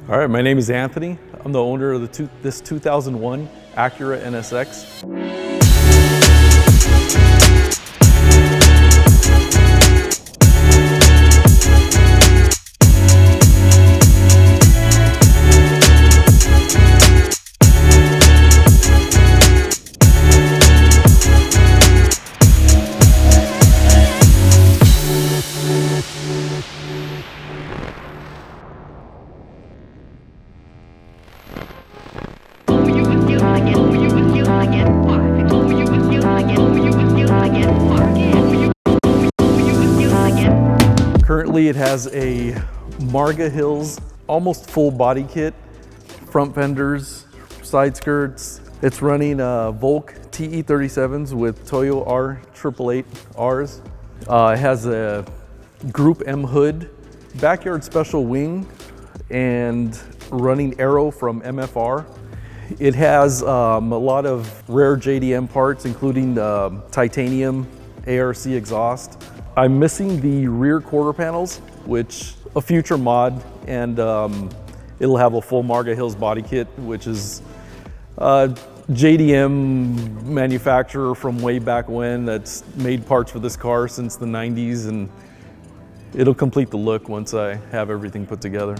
All right, my name is Anthony. I'm the owner of this 2001 Acura NSX. Currently it has a Marga Hills almost full body kit, front fenders, side skirts. It's running Volk TE37s with Toyo R888Rs. It has a Group M hood, backyard special wing, and running Aero from MFR. It has a lot of rare JDM parts, including the titanium ARC exhaust. I'm missing the rear quarter panels, which a future mod, and it'll have a full Marga Hills body kit, which is JDM manufacturer from way back when that's made parts for this car since the 90s, and it'll complete the look once I have everything put together.